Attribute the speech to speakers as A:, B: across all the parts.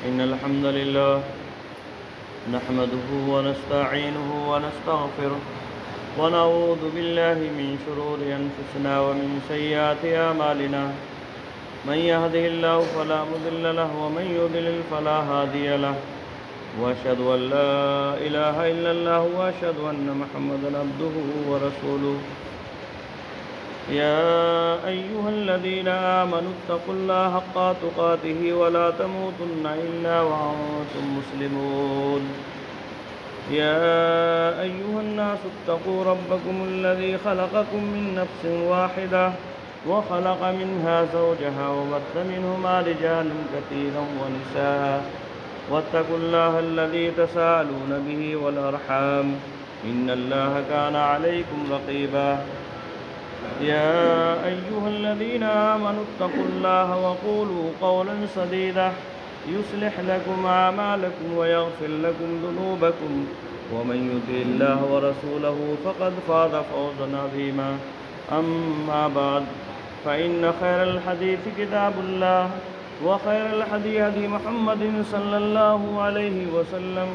A: إن الحمد لله نحمده ونستعينه ونستغفره ونعوذ بالله من شرور أنفسنا ومن سيئات أعمالنا من يهده الله فلا مضل له ومن يضلل فلا هادي له وأشهد أن لا إله إلا الله وأشهد أن محمدا عبده ورسوله يا أيها الذين آمنوا اتقوا الله حق تقاته ولا تموتن إلا وأنتم مسلمون يا أيها الناس اتقوا ربكم الذي خلقكم من نفس واحدة وخلق منها زوجها وبث منهما رجالا كثيرا ونساء واتقوا الله الذي تساءلون به والأرحام إن الله كان عليكم رقيبا يا أيها الذين آمنوا اتقوا الله وقولوا قولا سديدا يصلح لكم أعمالكم ويغفر لكم ذنوبكم ومن يطع الله ورسوله فقد فاز فوزا عظيما أما بعد فإن خير الحديث كتاب الله وخير الهدي هدي محمد صلى الله عليه وسلم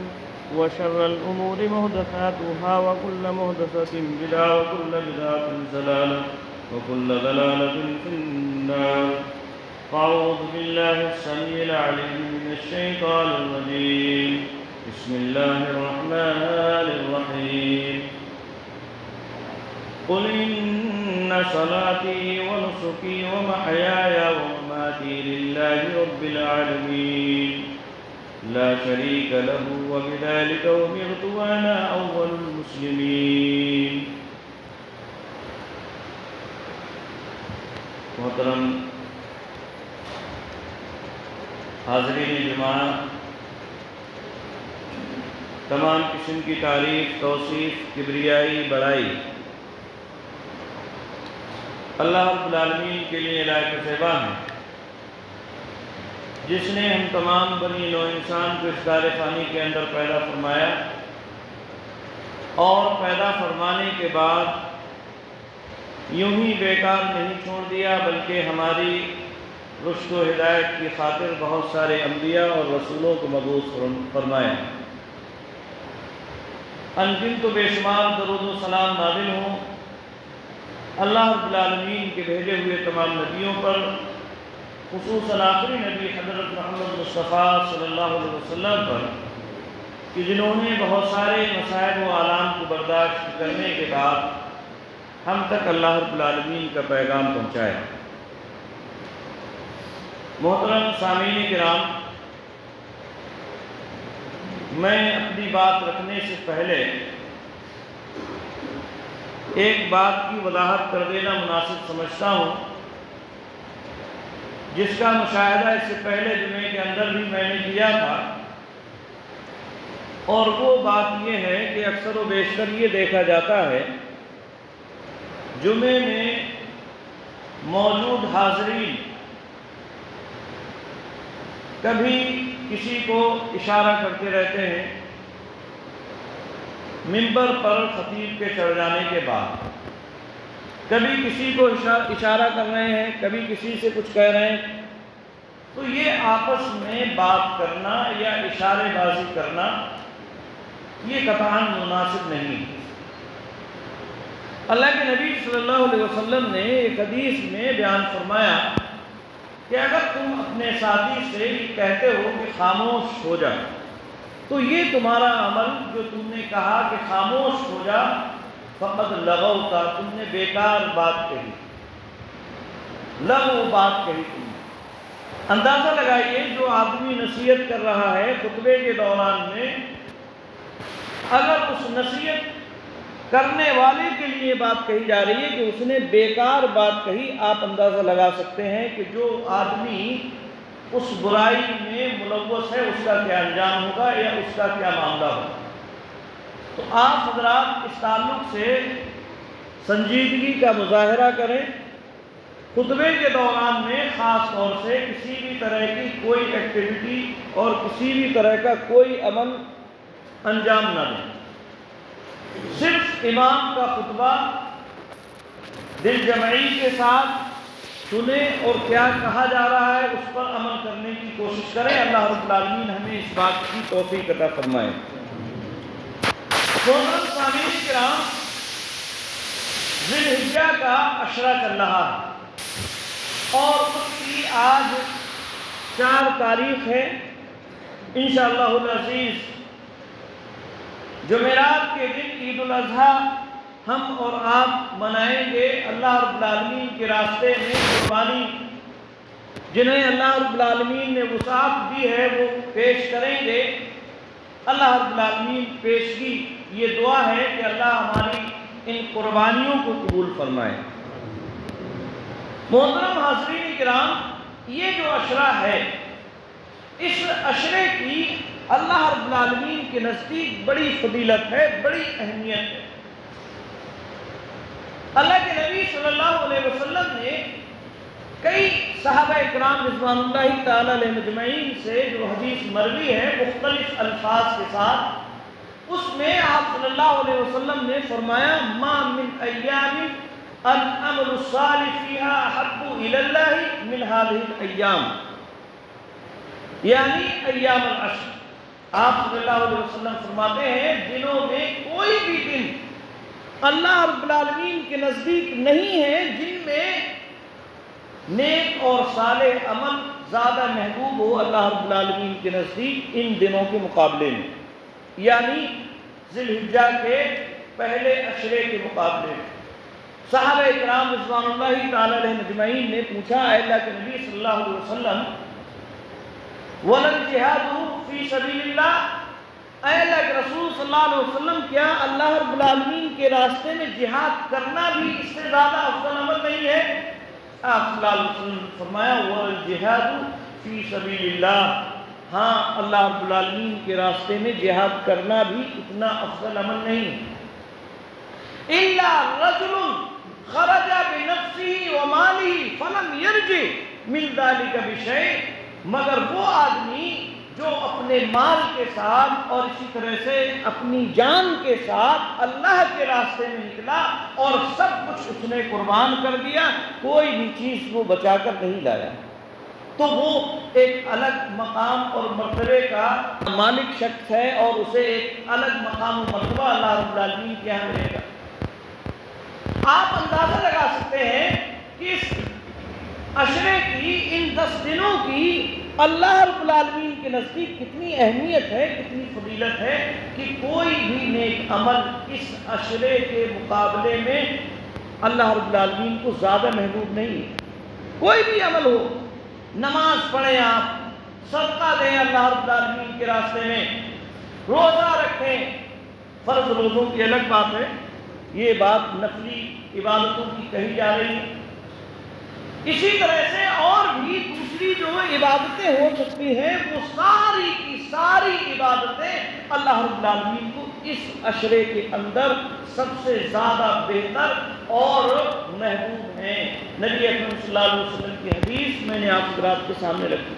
A: وشر الأمور محدثاتها وكل محدثة بدعة وكل بدعة ضلالة وكل ضلالة في النار أعوذ بالله السميع العليم من الشيطان الرجيم بسم الله الرحمن الرحيم قل إن صلاتي ونسكي ومحياي ومماتي لله رب العالمين لا شريك له وبذلك أمرت وأنا أول المسلمين. محترم حاضرین جماعت، تمام قسم کی تعریف، توصیف، کبریائی، بڑائی اللہ رب العالمین کے لیے لائق و زیبا ہے، جس نے ہم تمام بنی نوع انسان کو اس دار فانی کے اندر پیدا فرمایا اور پیدا فرمانے کے بعد یوں ہی بیکار نہیں چھوڑ دیا، بلکہ ہماری رشد و ہدایت کی خاطر بہت سارے انبیاء اور رسولوں کو مبعوث فرمایا۔ ان تو بے شمار درود و سلام نازل ہوں اللہ رب العالمین کے بھیجے ہوئے تمام نبیوں پر، خصوصاً آخری نبی حضرت محمد مصطفیٰ صلی اللہ علیہ وسلم پر، کہ جنہوں نے بہت سارے مصائب و آلام کو برداشت کرنے کے بعد ہم تک اللہ رب العالمین کا پیغام پہنچایا۔ محترم سامعین کرام، میں اپنی بات رکھنے سے پہلے ایک بات کی وضاحت کر دینا مناسب سمجھتا ہوں، جس کا مشاہدہ اس سے پہلے جمعے کے اندر بھی میں نے کیا تھا، اور وہ بات یہ ہے کہ اکثر و بیشتر یہ دیکھا جاتا ہے جمعے میں موجود حاضرین کبھی کسی کو اشارہ کرتے رہتے ہیں منبر پر خطیب کے چڑھ جانے کے بعد، کبھی کسی کو اشارہ کر رہے ہیں، کبھی کسی سے کچھ کہہ رہے ہیں، تو یہ آپس میں بات کرنا یا اشارے بازی کرنا یہ قطعاً مناسب نہیں۔ اللہ کے نبی صلی اللہ علیہ وسلم نے ایک حدیث میں بیان فرمایا کہ اگر تم اپنے ساتھی سے یہ کہتے ہو کہ خاموش ہو جا، تو یہ تمہارا عمل جو تم نے کہا کہ خاموش ہو جا، فقط لغوتا، تم نے بیکار بات کہی، لغو بات کہی تم نے۔ اندازہ لگائیے جو آدمی نصیحت کر رہا ہے خطبے کے دوران میں، اگر اس نصیحت کرنے والے کے لیے بات کہی جا رہی ہے کہ اس نے بیکار بات کہی، آپ اندازہ لگا سکتے ہیں کہ جو آدمی اس برائی میں ملوث ہے اس کا کیا انجام ہوگا یا اس کا کیا معاملہ ہوگا۔ تو آپ حضرات اس تعلق سے سنجیدگی کا مظاہرہ کریں، خطبے کے دوران میں خاص طور سے کسی بھی طرح کی کوئی ایکٹیویٹی اور کسی بھی طرح کا کوئی عمل انجام نہ دیں، صرف امام کا خطبہ دل جمعی کے ساتھ سنیں اور کیا کہا جا رہا ہے اس پر عمل کرنے کرنے کی کوشش کریں۔ اللہ رب العالمین ہمیں اس بات کی توفیق عطا فرمائے۔ محترم سامعین کرام، ذی الحجہ کا عشرہ چل رہا ہے اور اس کی آج 4 تاریخ ہے۔ انشاءاللہ العزیز جمعرات کے دن عید الاضحیٰ ہم اور آپ منائیں گے۔ اللہ رب العالمین کے راستے میں قربانی جنہیں اللہ رب العالمین نے وسعت دی ہے وہ پیش کریں گے۔ اللہ رب العالمین پیشگی یہ دعا ہے کہ اللہ ہماری ان قربانیوں کو قبول فرمائے۔ محترم حاضرین کرام، یہ جو عشرہ ہے، اس عشرے کی اللہ رب العالمین کے نزدیک بڑی فضیلت ہے، بڑی اہمیت ہے۔ اللہ کے نبی صلی اللہ علیہ وسلم نے کئی صحابہ اکرام رضوان اللہ تعالی علیہ مجمعین سے جو حدیث مروی ہے مختلف الفاظ کے ساتھ، اس میں آپ صلی اللہ علیہ وسلم نے فرمایا ما من ایام العمل الصالح فیہا احب الی اللہ من هذه الايام، یعنی ایام العشر۔ آپ صلی اللہ علیہ وسلم فرماتے ہیں دنوں میں کوئی بھی دن اللہ رب العالمین کے نزدیک نہیں ہے جن میں نیک اور صالح عمل زیادہ محبوب ہو اللہ رب العالمین کے نزدیک ان دنوں کے مقابلے میں، یعنی ذی الحجہ کے پہلے عشرے کے مقابلے میں۔ صحابہ اکرام رضوان اللہ تعالی علیہ مجمعین نے پوچھا اے اللہ کے نبی صلی اللہ علیہ وسلم وَلَلْجِهَادُ فِي سَبِيلِ اللَّهِ، اے اللہ کے رسول صلی اللہ علیہ وسلم کیا اللہ رب العالمین کے راستے میں جہاد کرنا بھی اس سے زیادہ افضل عمل نہیں ہے؟ آپ صلی اللہ علیہ وسلم نے فرمایا وَالْجِهَادُ فِي سَبِيلِ اللَّهِ، ہاں اللہ رب العالمین کے راستے میں جہاد کرنا بھی اتنا افضل عمل نہیں۔ إِلَّا رَجُلٌ خَرَجَ بِنَفْسِهِ وَمَالِهِ فَلَمْ يَرْجِعْ مِنْ ذَلِكَ بِشَيْءٍ، مگر وہ آدمی جو اپنے مال کے ساتھ اور اسی طرح سے اپنی جان کے ساتھ اللہ کے راستے میں نکلا اور سب کچھ اس نے قربان کر دیا، کوئی بھی چیز وہ بچا کر نہیں لایا، تو وہ ایک الگ مقام اور مرتبے کا مالک شخص ہے اور اسے ایک الگ مقام و مرتبہ اللہ رب العالمین کے یہاں ملے گا۔ آپ اندازہ لگا سکتے ہیں کہ اس عشرے کی ان 10 دنوں کی اللہ رب العالمین کے نزدیک کتنی اہمیت ہے، کتنی فضیلت ہے کہ کوئی بھی نیک عمل اس عشرے کے مقابلے میں اللہ رب العالمین کو زیادہ محبوب نہیں ہے۔ کوئی بھی عمل ہو، نماز پڑھیں، آپ صدقہ دیں اللہ رب العالمین کے راستے میں، روزہ رکھیں، فرض روزوں کی الگ بات ہے، یہ بات نفلی عبادتوں کی کہی جا رہی ہے۔ اسی طرح سے اور بھی دوسری جو عبادتیں ہو سکتی ہیں وہ ساری کی ساری عبادتیں اللہ رب العالمین کو اس عشرے کے اندر سب سے زیادہ بہتر اور محبوب ہیں۔ نبی اکرم صلی اللہ علیہ وسلم کی حدیث میں نے آپ حضرات کے سامنے رکھی،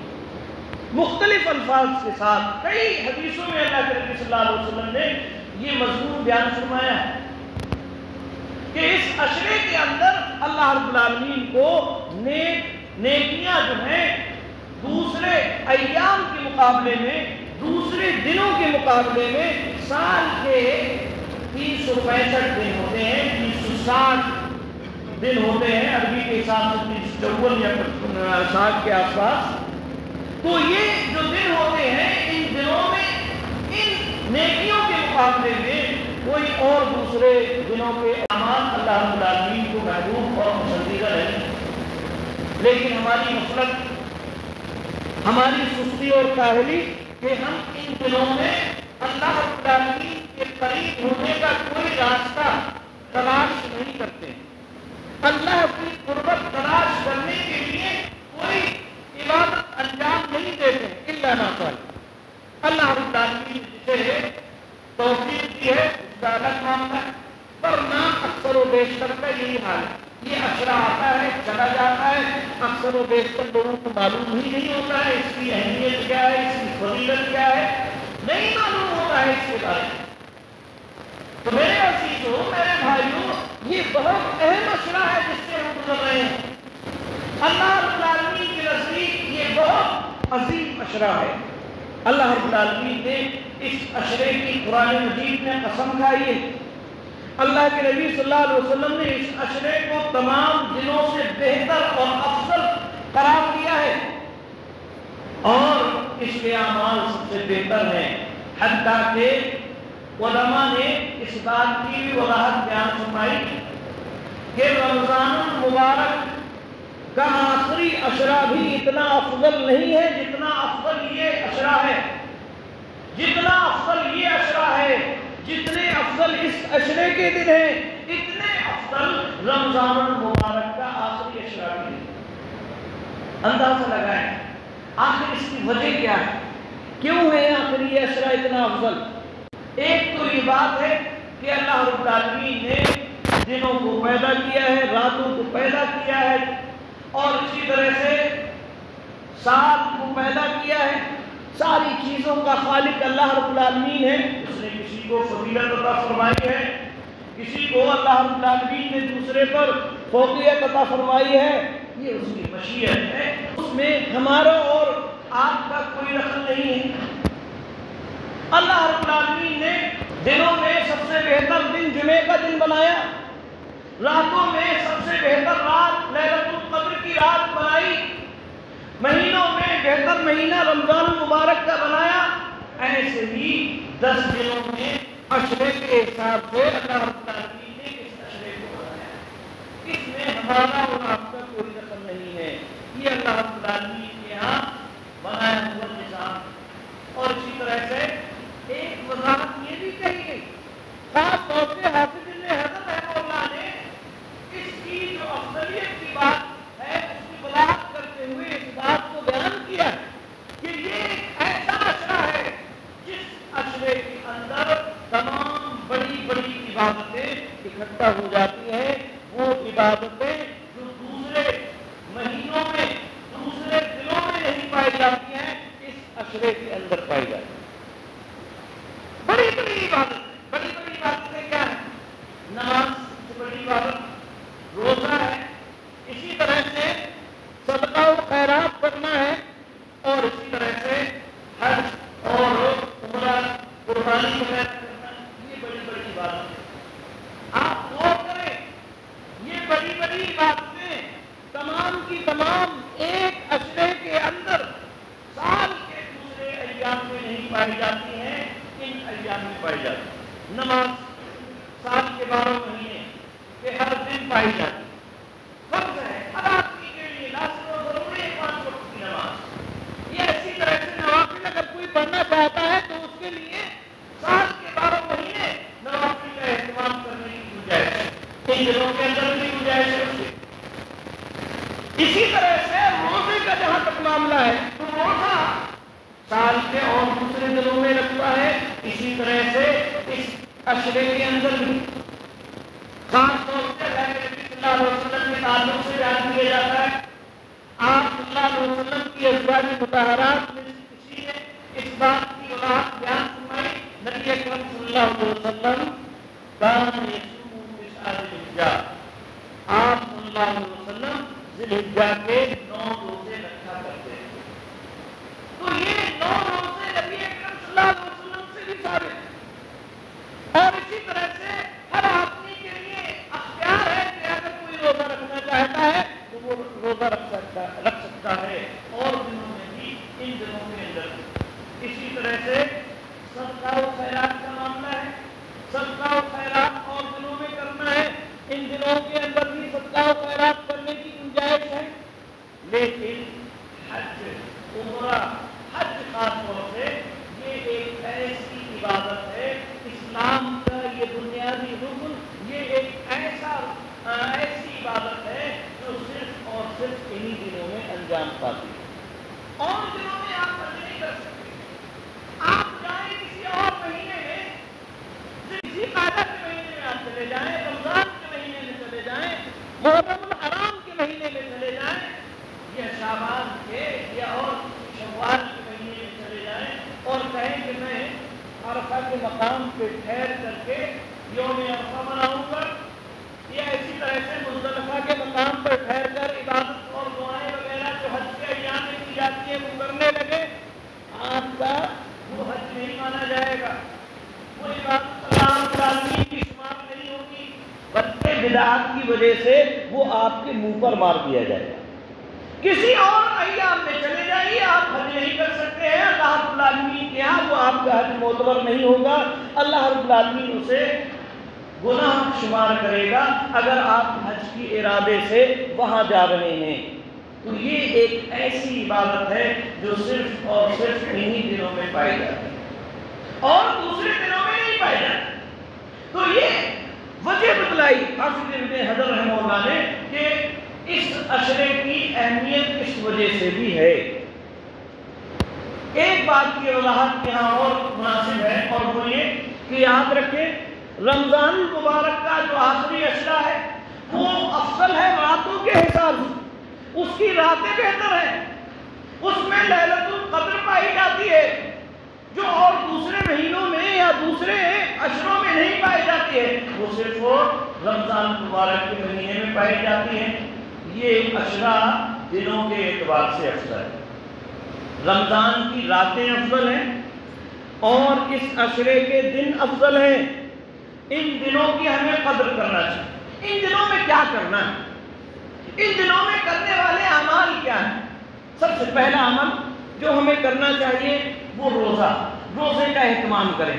A: مختلف الفاظ کے ساتھ کئی حدیثوں میں اللہ کے نبی صلی اللہ علیہ وسلم نے یہ مضمون بیان فرمایا ہے کہ اس عشرے کے اندر اللہ رب العالمین کو نیکیاں جو ہیں دوسرے ایام کے مقابلے میں، دوسرے دنوں کے مقابلے میں سال کے 365 دن ہوتے ہیں، 360 دن ہوتے ہیں عربی کے حساب سے 354 یا 60 کے آس پاس، تو یہ جو دن ہوتے ہیں ان دنوں میں ان نیکیوں کے مقابلے میں کوئی اور دوسرے دنوں کے اعمال اللہ رب العالمین کو محبوب اور پسندیدہ نہیں۔ لیکن ہماری غفلت، ہماری سستی اور کاہلی کہ ہم ان دنوں میں اللہ رب العالمین کے قریب ہونے کا کوئی راستہ تلاش نہیں کرتے، اللہ کی قربت تلاش کرنے کے لیے کوئی عبادت انجام نہیں دیتے الا ما فعل۔ اللہ رب العالمین جسے توفیق دی ہے اس کا الگ معاملہ ہے، ورنہ اکثر و بیشتر کا یہی حال ہے۔ یہ عشرہ آتا ہے چلا جاتا ہے، اکثر و بیشتر لوگوں کو معلوم ہی نہیں ہوتا ہے اس کی اہمیت کیا ہے، اس کی فضیلت کیا ہے، نہیں معلوم ہوتا ہے اس کے بارے میں۔ تو میرے عزیزوں، میرے بھائیوں، یہ بہت اہم عشرہ ہے جس سے ہم گزر رہے ہیں۔ اللہ رب العالمین کے نزدیک یہ بہت عظیم اشرا ہے۔ اللہ رب العالمین نے اس اشرے کی قرآن مجید میں قسم کھائی ہے۔ اللہ کے نبی صلی اللہ علیہ وسلم نے اس اشرے کو تمام دنوں سے بہتر اور افضل قرار دیا ہے، اور اس کے اعمال سب سے بہتر ہیں، حتیٰ کہ علماء نے اس بات کی بھی وضاحت بیان فرمائی کہ رمضان المبارک کا آخری اشرا بھی اتنا افضل نہیں ہے جتنا افضل یہ اشرا ہے، جتنا افضل یہ اشرا ہے، جتنے افضل اس اشرے کے دن ہیں اتنے افضل رمضان المبارک کا آخری اشرا بھی ہے۔ اندازہ لگائیں آخر اس کی وجہ کیا ہے، کیوں ہے آخر یہ اشرا اتنا افضل؟ ایک تو یہ بات ہے کہ اللہ رب العالمین نے دنوں کو پیدا کیا ہے، راتوں کو پیدا کیا ہے، اور اسی طرح سے سال کو پیدا کیا ہے۔ ساری چیزوں کا خالق اللہ رب العالمین ہے۔ اس نے کسی کو فضیلت عطا فرمائی ہے، کسی کو اللہ رب العالمین نے دوسرے پر فوقیت عطا فرمائی ہے، یہ اس کی مشیت ہے، اس میں ہمارا اور آپ کا کوئی دخل نہیں ہے۔ اللہ رب العالمین نے دنوں میں سب سے بہتر دن جمعے کا دن بنایا، راتوں میں سب سے بہتر رات لیلۃ القدر کی رات بنائی، مہینوں میں بہتر مہینہ رمضان المبارک کا بنایا۔ ایسے ہی 10 دنوں میں اشرے کے حساب سے اللہ رب العالمین نے اس اشرے کو بنایا، اس میں ہمارا اور آپ کا کوئی دخل نہیں ہے، یہ اللہ رب العالمین کے یہاں بنایا ہوا نظام۔ اور اسی طرح سے ایک وضاحت یہ بھی کہی گئی، خاص طور سے حافظ ابن حجر رحمہ اللہ نے اس کی جو افضلیت کی بات ہے اس کی وضاحت کرتے ہوئے اس بات کو بیان کیا کہ یہ ایک ایسا اشرا ہے جس اشرے کے اندر تمام بڑی بڑی عبادتیں اکٹھا ہو جاتی ہیں، وہ عبادتیں جو دوسرے مہینوں میں دوسرے دنوں میں نہیں پائی جاتی ہیں، اس اشرے کے اندر پائی جاتی ہیں۔ بڑی بڑی عبادتیں کیا ہے؟ نماز سے بڑی عبادت روزہ ہے، اسی طرح سے صدقہ و خیرات کرنا ہے، اور اسی طرح سے حج اور عمرہ قربانی وغیرہ کرنا، یہ بڑی بڑی عبادت ہے۔ آپ غور کریں، یہ بڑی بڑی عبادتیں تمام کی تمام ایک اشرے کے اندر سال کے دوسرے ایام میں نہیں پائی جاتی ہیں، ان ایام میں پائی جاتی ہے۔ نماز سال کے 12 مہینے کے ہر دن پائی جاتی ہے، فرض ہے ہر آدمی کے لیے، لازم و ضروری ہے 5 وقت کی نماز۔ یہ اسی طرح سے نوافل اگر کوئی پڑھنا چاہتا ہے تو اس کے لیے سال کے 12 مہینے نوافل کا اہتمام کرنے کی گنجائش ہے، ان دنوں کے اندر بھی گنجائش ہے اس کی۔ اسی طرح سے روزے کا جہاں تک معاملہ ہے تو روزہ سال کے اور دوسرے دنوں میں رکھتا ہے، اسی طرح سے اس اشرے کے اندر بھی خاص طور سے نبی صلی اللہ علیہ وسلم کے تعلق سے بیان کیا جاتا ہے۔ آپ صلی اللہ علیہ وسلم کی ازواج مطہرات میں کسی نے اس بات کی وضاحت بیان فرمائی، نبی اکرم صلی اللہ علیہ وسلم کان یصوم بشہر ذی الحجہ، آپ صلی اللہ علیہ وسلم ذی الحجہ کے 9 روزے رکھا کرتے ہیں۔ تو یہ 9 روزے نبی اکرم صلی اللہ علیہ وسلم سے بھی ثابت ہے، اور اسی طرح سے ہر آدمی کے لیے اختیار ہے کہ اگر کوئی روزہ رکھنا چاہتا ہے تو وہ روزہ رکھ سکتا ہے، اور دنوں میں بھی ان دنوں کے اندر بھی۔ اسی طرح سے صدقہ و خیرات کا معاملہ ہے، صدقہ و خیرات اور دنوں میں کرنا ہے، ان دنوں کے اندر بھی صدقہ و خیرات کرنے کی گنجائش ہے۔ لیکن حج عمرہ، حج خاص طور سے یہ ایک ایسی عبادت ہے، اسلام کا یہ بنیادی رکن، یہ ایک ایسی عبادت ہے جو صرف اور صرف انہی دنوں میں انجام پاتی ہے، اور دنوں میں آپ حج نہیں کر سکتے۔ آپ جائیں کسی اور مہینے میں، کسی قعدہ کے مہینے میں آپ چلے جائیں، رمضان کے مہینے میں چلے جائیں، محرم الحرام کے مہینے میں چلے جائیں، یا شعبان کے یا اور شوال کے مہینے میں چلے جائیں اور کہیں کہ میں عرفہ کے مقام پہ ٹھہر کر کے یوم عرفہ مناؤں گا، یا اسی طرح سے مزدلفہ کے مقام پر ٹھہر کر عبادت اور دعائیں وغیرہ جو حج کے ایام میں کی جاتی ہیں وہ کرنے لگے، آپ کا وہ حج نہیں مانا جائے گا، وہ عبادت اللہ رب العالمین کی شمار نہیں ہوگی، بلکہ بدعات کی وجہ سے وہ آپ کے منہ پر مار دیا جائے گا۔ کسی اور ایام میں چلے جائیے، آپ حج نہیں کر سکتے ہیں، اللہ رب العالمین کے یہاں وہ آپ کا حج معتبر نہیں ہوگا، اللہ رب العالمین اسے گناہ شمار کرے گا اگر آپ حج کی ارادے سے وہاں جا رہے ہیں۔ تو یہ ایک ایسی عبادت ہے جو صرف اور صرف انہی دنوں میں پائی جاتی ہے اور دوسرے دنوں میں نہیں پائی جاتی۔ تو یہ وجہ بتلائی حافظ ابن حجر رحمہ اللہ نے کہ اس عشرے کی اہمیت اس وجہ سے بھی ہے۔ ایک بات کی وضاحت یہاں اور مناسب ہے، اور وہ یہ کہ یاد رکھیں رمضان المبارک کا جو آخری عشرہ ہے وہ افضل ہے راتوں کے حساب سے، اس کی راتیں بہتر ہیں، اس میں لیلۃ القدر پائی جاتی ہے جو اور دوسرے مہینوں میں یا دوسرے عشروں میں نہیں پائی جاتی ہے، وہ صرف رمضان المبارک کے مہینے میں پائی جاتی ہے۔ یہ عشرہ دنوں کے اعتبار سے افضل ہے، رمضان کی راتیں افضل ہیں اور اس عشرے کے دن افضل ہیں۔ ان دنوں کی ہمیں قدر کرنا چاہیے۔ ان دنوں میں کیا کرنا ہے؟ ان دنوں میں کرنے والے اعمال کیا ہیں؟ سب سے پہلا عمل جو ہمیں کرنا چاہیے وہ روزے کا اہتمام کریں۔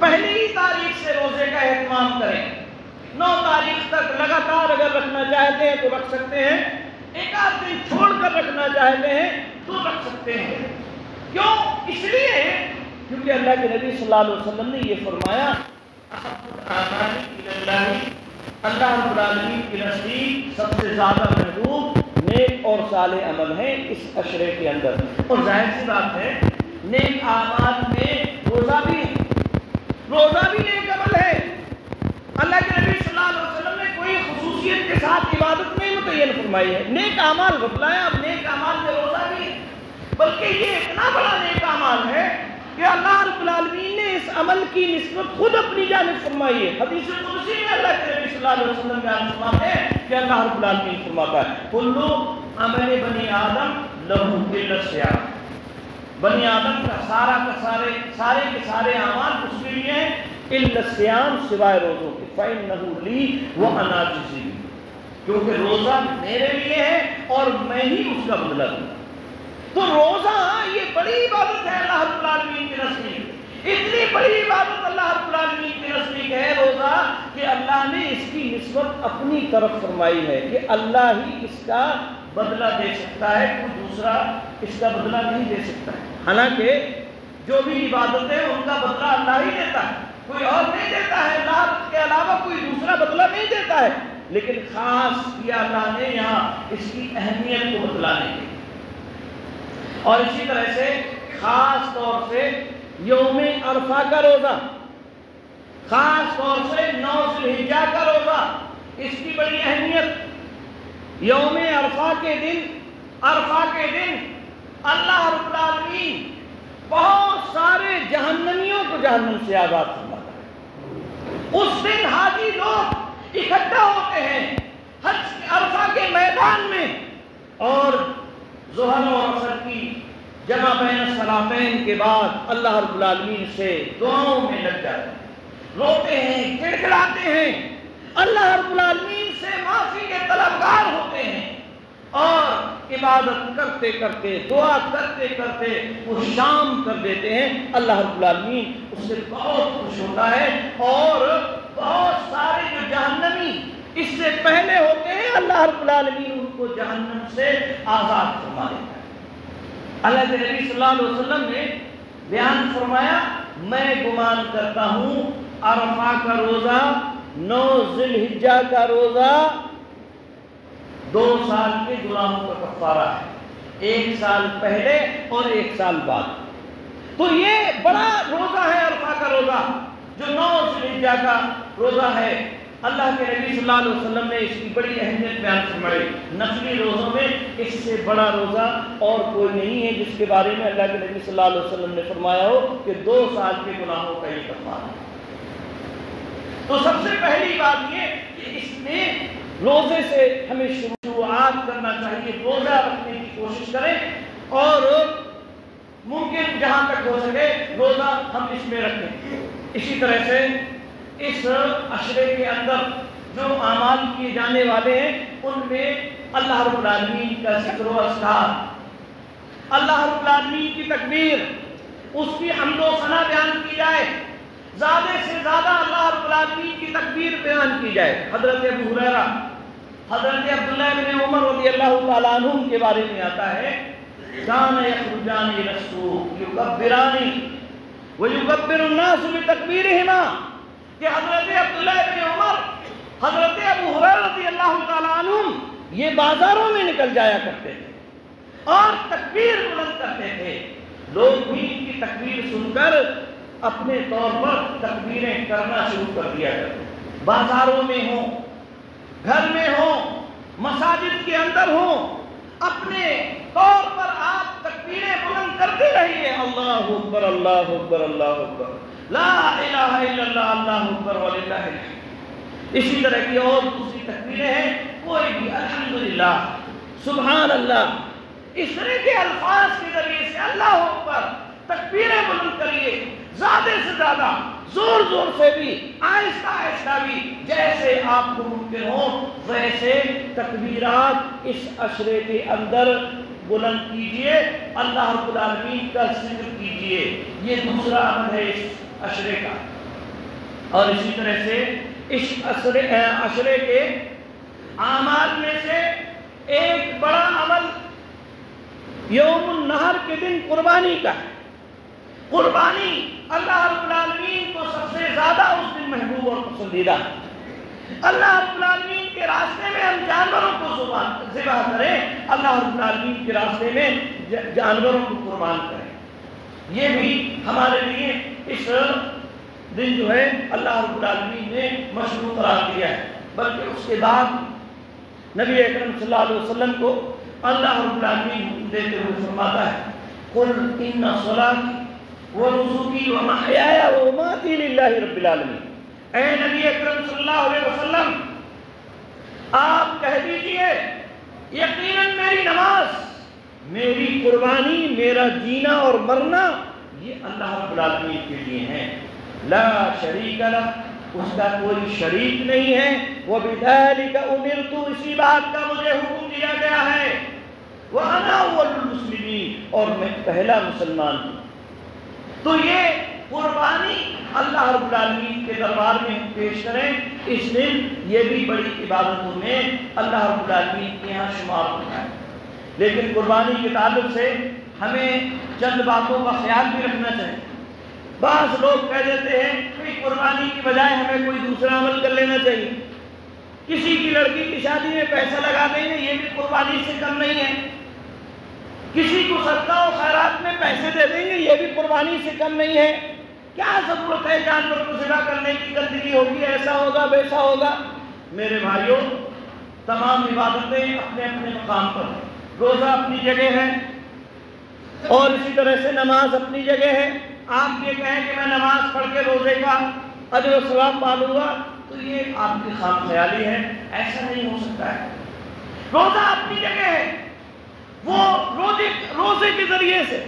A: پہلی تاریخ سے روزے کا اہتمام کریں، 9 تاریخ تک لگاتار اگر رکھنا چاہتے ہیں تو رکھ سکتے ہیں، ایک آدھ دن چھوڑ کر رکھنا چاہتے ہیں تو رکھ سکتے ہیں۔ کیوں؟ اس لیے کیونکہ اللہ کے نبی صلی اللہ علیہ وسلم نے یہ فرمایا اللہ رب العالمین کے نزدیک سب سے زیادہ محبوب نیک اور صالح عمل ہیں اس عشرے کے اندر، اور ظاہر سی بات ہے نیک اعمال میں روزہ بھی نیک عمل ہے۔ اللہ کے نبی صلی اللہ علیہ وسلم نے کوئی خصوصیت کے ساتھ عبادت نہیں متعین فرمائی ہے، نیک اعمال بتلایا، اب نیک اعمال میں روزہ بھی ہے، بلکہ یہ اتنا بڑا نیک اعمال ہے کہ اللہ رب العالمین نے اس عمل کی نسبت خود اپنی جانب فرمائی ہے۔ حدیث قدسی میں اللہ کے نبی صلی اللہ علیہ وسلم بیان فرماتے ہیں کہ اللہ رب العالمین فرماتا ہے کل عمل بنی آدم لہو الا الصیام، بنی آدم کا سارے کے سارے اعمال اس کے لیے ہیں الا الصیام، سوائے روزوں کے، فإنہ لی وأنا أجزی بہ، کیونکہ روزہ میرے لیے ہے اور میں ہی اس کا بدلہ دوں۔ تو روزہ یہ بڑی عبادت ہے اللہ رب العالمین کے نزدیک، اتنی بڑی عبادت اللہ رب العالمین کے نزدیک ہے روزہ کہ اللہ نے اس کی نسبت اپنی طرف فرمائی ہے کہ اللہ ہی اس کا بدلہ دے سکتا ہے، کوئی دوسرا اس کا بدلہ نہیں دے سکتا ہے۔ حالانکہ جو بھی عبادتیں ان کا بدلہ اللہ ہی دیتا ہے، کوئی اور نہیں دیتا ہے، اللہ کے علاوہ کوئی دوسرا بدلہ نہیں دیتا ہے، لیکن خاص کیا اللہ نے یہاں اس کی اہمیت کو بتلانے کے لیے۔ اور اسی طرح سے خاص طور سے یوم عرفہ کا روزہ، خاص طور سے 9 ذی الحجہ کا روزہ، اس کی بڑی اہمیت۔ یوم عرفہ کے دن اللہ رب العالمین بہت سارے جہنمیوں کو جہنم سے آزاد فرماتا ہے۔ اس دن حاجی لوگ اکٹھا ہوتے ہیں حج عرفہ کے میدان میں، اور ظہر اور عصر کی جمع بین الصلاتین کے بعد اللہ رب العالمین سے دعاؤں میں لگ جاتے ہیں، روتے ہیں، گڑگڑاتے ہیں، اللہ رب العالمین سے معافی کے طلبگار ہوتے ہیں، اور عبادت کرتے کرتے، دعا کرتے کرتے وہ شام کر دیتے ہیں۔ اللہ رب العالمین اس سے بہت خوش ہوتا ہے، اور بہت سارے جو جہنمی اس سے پہلے ہوتے ہیں اللہ رب العالمین ان کو جہنم سے آزاد فرما دیتا ہے۔ اللہ کے نبی صلی اللہ علیہ وسلم نے بیان فرمایا میں گمان کرتا ہوں عرفہ کا روزہ، 9 ذی الحجہ کا روزہ 2 سال کے گناہوں کا کفارہ ہے، 1 سال پہلے اور 1 سال بعد۔ تو یہ بڑا روزہ ہے عرفہ کا روزہ جو 9 ذی الحجہ کا روزہ ہے۔ اللہ کے نبی صلی اللہ علیہ وسلم نے اس کی بڑی اہمیت بیان فرمائی۔ نفلی روزوں میں اس سے بڑا روزہ اور کوئی نہیں ہے جس کے بارے میں اللہ کے نبی صلی اللہ علیہ وسلم نے فرمایا ہو کہ 2 سال کے گناہوں کا یہ کفارہ ہے۔ تو سب سے پہلی بات یہ کہ اس میں روزے سے ہمیں شروعات کرنا چاہیے، روزہ رکھنے کی کوشش کریں، اور ممکن جہاں تک ہو سکے روزہ ہم اس میں رکھیں۔ اسی طرح سے اس عشرے کے اندر جو اعمال کیے جانے والے ہیں ان میں اللہ رب العالمین کا ذکر و اذکار، اللہ رب العالمین کی تکبیر، اس کی حمد و ثنا بیان کی جائے، زیادہ سے زیادہ اللہ رب العالمین کی تکبیر بیان کی جائے۔ حضرت ابو ہریرہ، حضرت عبداللہ بن عمر رضی اللہ تعالیٰ عنہ کے بارے میں آتا ہے کان یخرجان الی السوق یکبران ویکبر الناس بتکبیرہما، کہ حضرت عبداللہ بن عمر، حضرت ابو ہریرہ رضی اللہ تعالیٰ عنہ یہ بازاروں میں نکل جایا کرتے تھے اور تکبیر بلند کرتے تھے، لوگ بھی ان کی تکبیر سن کر اپنے طور پر تکبیریں کرنا شروع کر دیا کرتے، بازاروں میں ہوں، گھر میں ہوں، مساجد کے اندر ہوں، اپنے طور پر آپ تکبیریں بلند کرتے رہیے، اللہ اکبر اللہ اکبر اللہ اکبر، لا الہ الا اللہ اللہ اکبر وللہ الحمد۔ اسی طرح کی اور دوسری تکبیریں ہیں، کوئی بھی الحمدللہ، سبحان اللہ، اس طرح کے الفاظ کے ذریعے سے اللہ اکبر تکبیریں بلند کریے، زیادہ سے زیادہ، زور زور سے بھی، آہستہ آہستہ بھی، جیسے آپ کو ممکن ہو ویسے تکبیرات اس عشرے کے اندر بلند کیجئے، اللہ رب العالمین کا ذکر کیجئے، یہ دوسرا عمل ہے اس عشرے کا۔ اور اسی طرح سے اس عشرے کے اعمال میں سے ایک بڑا عمل یوم النحر کے دن قربانی کا ہے۔ قربانی اللہ رب العالمین کو سب سے زیادہ اس دن محبوب اور پسندیدہ ہے۔ اللہ رب العالمین کے راستے میں ہم جانوروں کو ذبح کریں، اللہ رب العالمین کے راستے میں جانوروں کو قربان کریں، یہ بھی ہمارے لیے اس دن جو ہے اللہ رب العالمین نے مشروع قرار دیا ہے۔ بلکہ اس کے بعد نبی اکرم صلی اللہ علیہ وسلم کو اللہ رب العالمین حکم دیتے ہوئے فرماتا ہے قل ان صلاتی ونسکی ومحیای ومماتی للہ رب العالمین، اے نبی اکرم صلی اللہ علیہ وسلم آپ کہہ دیجئے یقیناً میری نماز، میری قربانی، میرا جینا اور مرنا یہ اللہ رب العالمین کے لیے ہیں، لا شریک لہ، اس کا کوئی شریک نہیں ہے، وَبِذَلِكَ أُمِرْتُ، اسی بات کا مجھے حکم دیا گیا ہے، وَأَنَا أَوَّلُ الْمُسْلِمِينَ، اور میں پہلا مسلمان ہوں۔ تو یہ قربانی اللہ رب العالمین کے دربار میں ہم پیش کریں، اس دن یہ بھی بڑی عبادتوں میں اللہ رب العالمین کے یہاں شمار ہوتا ہے۔ لیکن قربانی کے تعلق سے ہمیں چند باتوں کا خیال بھی رکھنا چاہیے۔ بعض لوگ کہہ دیتے ہیں کہ قربانی کی بجائے ہمیں کوئی دوسرا عمل کر لینا چاہیے، کسی کی لڑکی کی شادی میں پیسہ لگا دیں گے، یہ بھی قربانی سے کم نہیں ہے، کسی کو صدقہ و خیرات میں پیسے دے دیں گے، یہ بھی قربانی سے کم نہیں ہے۔ کیا ضرورت ہے جانور کو ذبح کرنے کی، گندگی ہوگی، ایسا ہوگا ویسا ہوگا۔ میرے بھائیوں، تمام عبادتیں اپنے اپنے مقام پر، روزہ اپنی جگہ ہے اور اسی طرح سے نماز اپنی جگہ ہے۔ آپ یہ کہیں کہ میں نماز پڑھ کے روزے کا اجر و ثواب پالوں گا تو یہ آپ کی خام خیالی ہے، ایسا نہیں ہو سکتا ہے۔ روزہ اپنی جگہ ہے، وہ روزے کے ذریعے سے،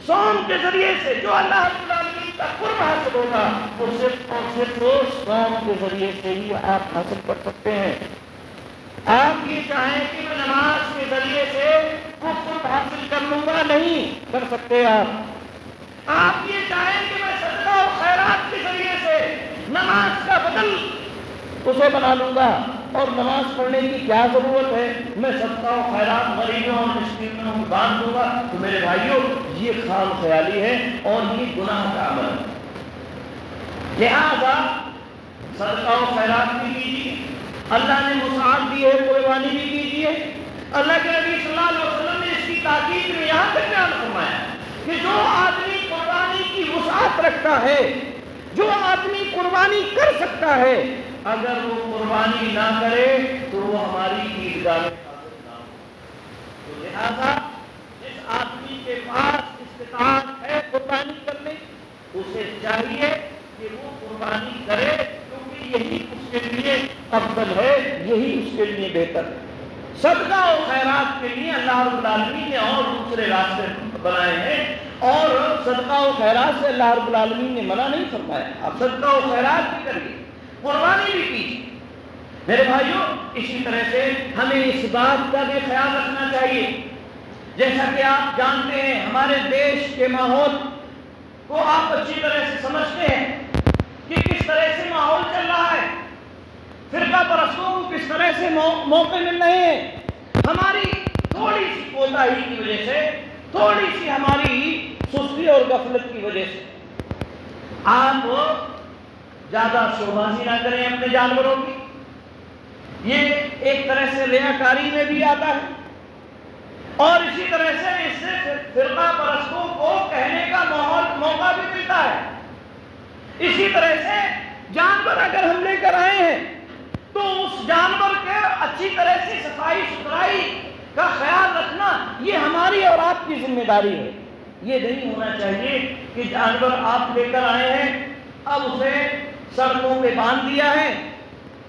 A: صوم کے ذریعے سے جو اللہ رب العالمین کا قرب حاصل ہوگا وہ صرف اور صرف صوم کے ذریعے سے ہی آپ حاصل کر سکتے ہیں۔ آپ یہ چاہیں کہ میں نماز کے ذریعے سے وہ قرب حاصل کر لوں گا، نہیں کر سکتے آپ یہ چاہیں کہ میں صدقہ و خیرات کے ذریعے سے نماز کا بدل اسے بنا لوں گا، اور نماز پڑھنے کی کیا ضرورت ہے، میں صدقہ و خیرات غریبوں اور مسکینوں کو بانٹ دوں گا، تو میرے بھائیوں یہ خام خیالی ہے اور یہ گناہ کا عمل ہے۔ لہذا صدقہ و خیرات بھی کیجیے، اللہ نے وسعت دی ہے، قربانی بھی کیجیے۔ اللہ کے نبی صلی اللہ علیہ وسلم نے اس کی تاکید میں یہاں تک بیان فرمایا کہ جو آدمی قربانی کی وسعت رکھتا ہے، جو آدمی قربانی کر سکتا ہے، اگر وہ قربانی نہ کرے تو وہ ہماری عیدگاہ میں حاضر نہ ہو۔ تو لہذا جس آدمی کے پاس استطاعت ہے قربانی کرنے، اسے چاہیے کہ وہ قربانی کرے، کیونکہ یہی اس کے لیے افضل ہے، یہی اس کے لیے بہتر ہے۔ صدقہ و خیرات کے لیے اللہ رب العالمین نے اور دوسرے راستے بنائے ہیں، اور صدقہ و خیرات سے اللہ رب العالمین نے منع نہیں فرمایا. آپ صدقہ و خیرات بھی کریے، قربانی بھی کیجیے. میرے بھائیوں، اسی طرح سے ہمیں اس بات کا بھی خیال رکھنا چاہیے. جیسا کہ آپ جانتے ہیں، ہمارے دیش کے ماحول کو آپ اچھی طرح سے سمجھتے ہیں کہ کس طرح سے ماحول چل رہا ہے، فرقہ پرستوں کو کس طرح سے موقع مل رہے ہیں. ہماری تھوڑی سی کوتاہی کی وجہ سے، تھوڑی سی ہماری سستی اور غفلت کی وجہ سے آپ زیادہ شوبازی نہ کریں اپنے جانوروں کی. یہ ایک طرح سے ریاکاری میں بھی آتا ہے، اور اسی طرح سے اس سے فرقہ پرستوں کو کہنے کا موقع بھی ملتا ہے. اسی طرح سے جانور اگر ہم لے کر آئے ہیں تو اس جانور کے اچھی طرح سے صفائی ستھرائی کا خیال رکھنا یہ ہماری اور آپ کی ذمہ داری ہے. یہ نہیں ہونا چاہیے کہ جانور آپ لے کر آئے ہیں، اب اسے سڑکوں پہ باندھ دیا ہے،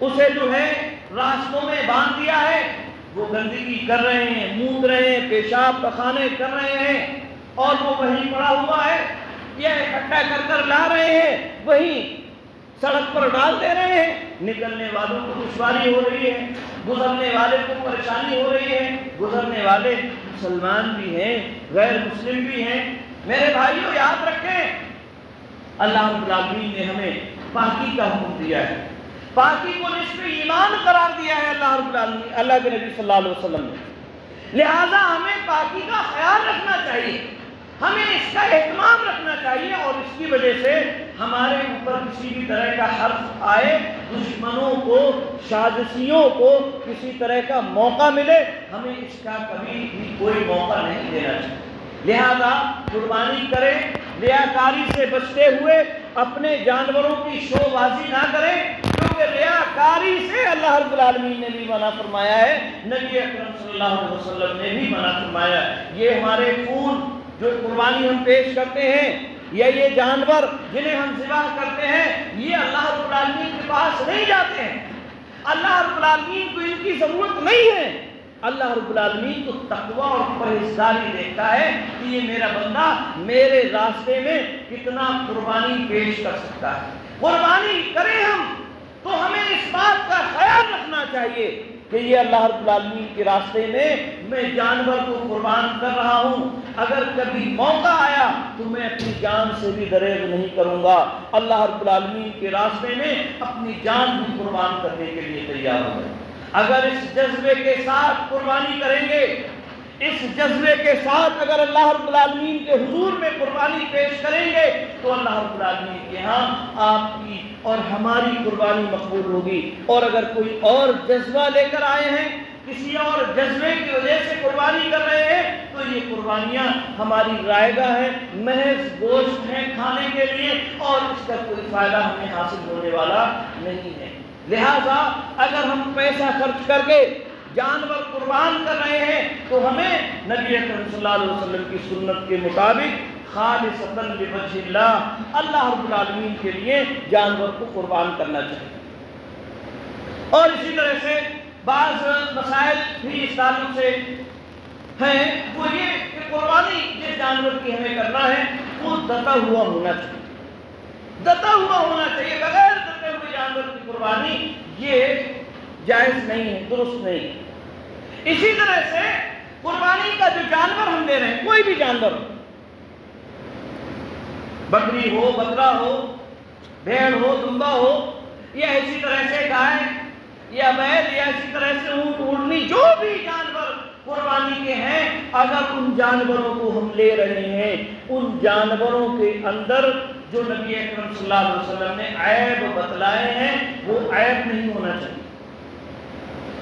A: اسے جو ہے راستوں میں باندھ دیا ہے، وہ گندگی کر رہے ہیں، مونگ رہے ہیں، پیشاب پخانے کر رہے ہیں، اور وہ وہیں پڑا ہوا ہے، یہ اکٹھا کر کر لا رہے ہیں، وہیں سڑک پر ڈال دے رہے ہیں. نکلنے والوں کو دشواری ہو رہی ہے، گزرنے والے کو پریشانی ہو رہی ہے. گزرنے والے مسلمان بھی ہیں، غیر مسلم بھی ہیں. میرے بھائیوں، یاد رکھیں، اللہ رب العالمین نے ہمیں پاکی کا حکم دیا ہے. پاکی کو نصف ایمان قرار دیا ہے اللہ رب العالمین، اللہ کے نبی صلی اللہ علیہ وسلم نے. لہذا ہمیں پاکی کا خیال رکھنا چاہیے، ہمیں اس کا اہتمام رکھنا چاہیے، اور اس کی وجہ سے ہمارے اوپر کسی بھی طرح کا حرف آئے، دشمنوں کو، سازشیوں کو کسی طرح کا موقع ملے، ہمیں اس کا کبھی بھی کوئی موقع نہیں دینا چاہیے. لہذا قربانی کریں، ریاکاری سے بچتے ہوئے اپنے جانوروں کی شو بازی نہ کریں، کیونکہ ریاکاری سے اللہ رب العالمین نے بھی منع فرمایا ہے، نبی اکرم صلی اللہ علیہ وسلم نے بھی منع فرمایا. یہ ہمارے خون جو قربانی ہم پیش کرتے ہیں، یا یہ جانور جنہیں ہم ذبح کرتے ہیں، یہ اللہ رب العالمین کے پاس نہیں جاتے ہیں. اللہ رب العالمین کو ان کی ضرورت نہیں ہے. اللہ رب العالمین تو تقوی اور پرہیزگاری دیکھتا ہے کہ یہ میرا بندہ میرے راستے میں کتنا قربانی پیش کر سکتا ہے. قربانی کریں ہم تو ہمیں اس بات کا خیال رکھنا چاہیے کہ یہ اللہ رب العالمین کے راستے میں جانور کو قربان کر رہا ہوں. اگر کبھی موقع آیا تو میں اپنی جان سے بھی دریغ نہیں کروں گا. اللہ رب العالمین کے راستے میں اپنی جان بھی قربان کرنے کے لیے تیار ہوں. اگر اس جذبے کے ساتھ قربانی کریں گے، اس جذبے کے ساتھ اگر اللہ رب العالمین کے حضور میں قربانی پیش کریں گے، تو اللہ رب العالمین کے ہاں آپ کی اور ہماری قربانی مقبول ہوگی. اور اگر کوئی اور جذبہ لے کر آئے ہیں، کسی اور جذبے کی وجہ سے قربانی کر رہے ہیں، تو یہ قربانیاں ہماری رائگاں ہیں، محض گوشت ہیں کھانے کے لیے، اور اس کا کوئی فائدہ ہمیں حاصل ہونے والا نہیں ہے. لہذا اگر ہم پیسہ خرچ کر کے جانور قربان کر رہے ہیں تو ہمیں نبی اکرم صلی اللہ علیہ وسلم کی سنت کے مطابق خالصۃ لوجہ اللہ، اللہ رب العالمین کے لیے جانور کو قربان کرنا چاہیے. اور اسی طرح سے بعض مسائل بھی اس تعلق سے ہیں، وہ یہ کہ قربانی جس جانور کی ہمیں کرنا ہے وہ دتا ہوا ہونا چاہیے. دتا ہوا ہونا چاہیے، بغیر دتے ہوئے جانور کی قربانی یہ جائز نہیں ہے، درست نہیں ہے. اسی طرح سے قربانی کا جو جانور ہم دے رہے ہیں، کوئی بھی جانور، بکری ہو، بکرا ہو، بھیڑ ہو، دمبا ہو، یا اسی طرح سے گائے یا بیل، یا اسی طرح سے اونٹ، اونٹنی، جو بھی جانور قربانی کے ہیں، اگر ان جانوروں کو ہم لے رہے ہیں، ان جانوروں کے اندر جو نبی اکرم صلی اللہ علیہ وسلم نے عیب بتلائے ہیں وہ عیب نہیں ہونا چاہیے.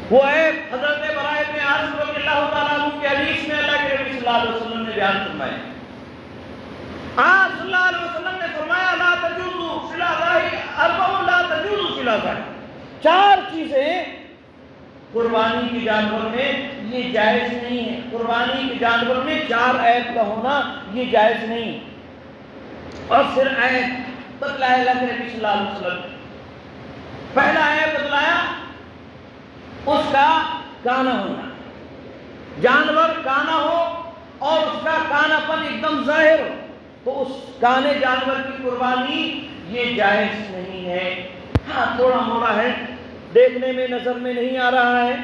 A: وہ عیب حضرت براء بن عازب رضی اللہ تعالیٰ عنہ کی حدیث میں اللہ کے نبی صلی اللہ علیہ وسلم نے بیان فرمایا. آپ صلی اللہ علیہ وسلم نے فرمایا لا تجوز صلہ ذبح اربع لا تجوز صلہ ذبح، 4 چیزیں قربانی کے جانور میں یہ جائز نہیں ہے. قربانی کے جانور میں 4 عیب کا ہونا یہ جائز نہیں. اور پھر عیب بتلایا اللہ کے نبی صلی اللہ علیہ وسلم. پہلا عیب بتلایا اس کا کانا ہونا. جانور کانا ہو اور اس کا کانا پن ایک دم ظاہر ہو، تو اس کانے جانور کی قربانی یہ جائز نہیں ہے۔ ہاں تھوڑا موڑا ہے، دیکھنے میں نظر میں نہیں آ رہا ہے،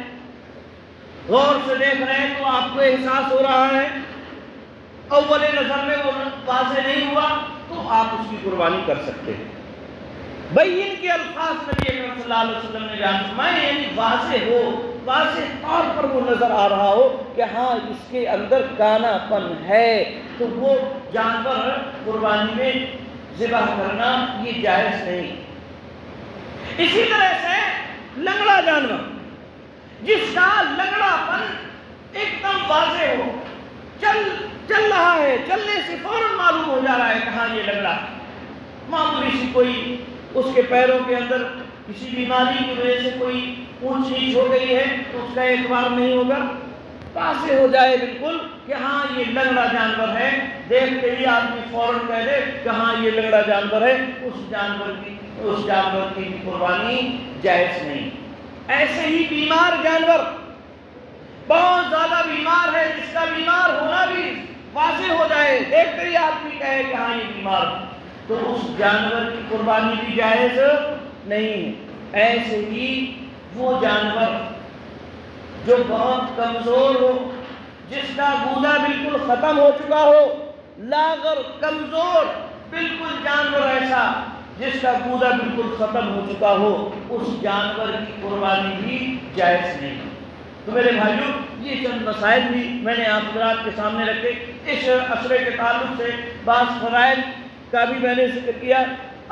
A: غور سے دیکھ رہے ہیں تو آپ کو احساس ہو رہا ہے، اول نظر میں وہ واضح نہیں ہوا تو آپ اس کی قربانی کر سکتے ہیں۔ بین کے الفاظ نبی اکرم صلی اللہ علیہ وسلم نے بیان فرمائے، یعنی واضح ہو، واضح طور پر وہ نظر آ رہا ہو کہ ہاں اس کے اندر کانا پن ہے، تو وہ جانور قربانی میں ذبح کرنا یہ جائز نہیں۔ اسی طرح سے لنگڑا جانور، جس کا لنگڑا پن ایک دم واضح ہو، چل رہا ہے، چلنے سے فوراً معلوم ہو جا رہا ہے کہ ہاں یہ لنگڑا، معمولی سی کوئی اس کے پیروں کے اندر کسی بیماری کی وجہ سے کوئی اونچ نیچ ہو گئی ہے تو اس کا اعتبار نہیں ہوگا، واضح ہو جائے بالکل کہ ہاں یہ لنگڑا جانور ہے، دیکھتے ہی آدمی فوراً کہہ دے کہ ہاں یہ لنگڑا جانور ہے، اس جانور کی قربانی جائز نہیں۔ ایسے ہی بیمار جانور، بہت زیادہ بیمار ہے، جس کا بیمار ہونا بھی واضح ہو جائے، دیکھتے ہی آدمی کہے کہ ہاں یہ بیمار، تو اس جانور کی قربانی بھی جائز نہیں۔ ایسے ہی وہ جانور جو بہت کمزور ہو، جس کا گودا بالکل ختم ہو چکا ہو، لاغر کمزور بالکل جانور ایسا جس کا گودا بالکل ختم ہو چکا ہو، اس جانور کی قربانی بھی جائز نہیں۔ تو میرے بھائیوں، یہ چند مسائل بھی میں نے آپ حضرات کے سامنے رکھے۔ اس عشرے کے تعلق سے بعض فرائض کا بھی میں نے ذکر کیا۔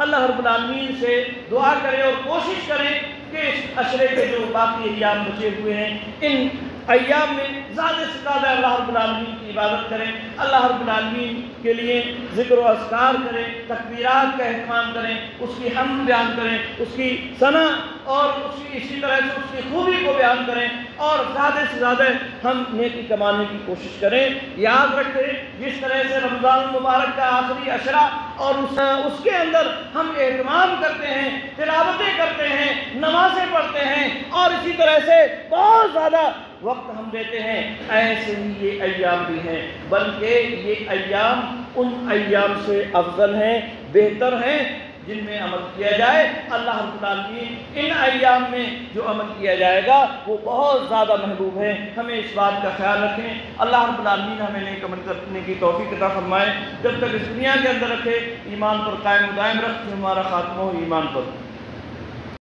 A: اللہ رب العالمین سے دعا کریں اور کوشش کریں کہ اس عشرے کے جو باقی ایام بچے ہوئے ہیں، ان ایام میں زیادہ سے زیادہ اللہ رب العالمین کی عبادت کریں، اللہ رب العالمین کے لیے ذکر و اذکار کریں، تکبیرات کا اہتمام کریں، اس کی حمد بیان کریں، اس کی ثنا اور اسی طرح سے اس کی خوبی کو بیان کریں، اور زیادہ سے زیادہ ہم نیکی کمانے کی کوشش کریں۔ یاد رکھیں، جس طرح سے رمضان المبارک کا آخری عشرہ اور اس کے اندر ہم اہتمام کرتے ہیں، تلاوتیں کرتے ہیں، نمازیں پڑھتے ہیں، اور اسی طرح سے بہت زیادہ وقت ہم دیتے ہیں، ایسے ہی یہ ایام بھی ہیں، بلکہ یہ ایام ان ایام سے افضل ہیں، بہتر ہیں جن میں عمل کیا جائے۔ اللہ رب العالمین ان ایام میں جو عمل کیا جائے گا وہ بہت زیادہ محبوب ہے۔ ہمیں اس بات کا خیال رکھیں، اللہ رب العالمین ہمیں نیک عمل کرنے کی توفیق عطا فرمائے، جب تک اس دنیا کے اندر رکھے، ایمان پر قائم و دائم رکھ، ہمارا خاتمہ ہو ایمان پر۔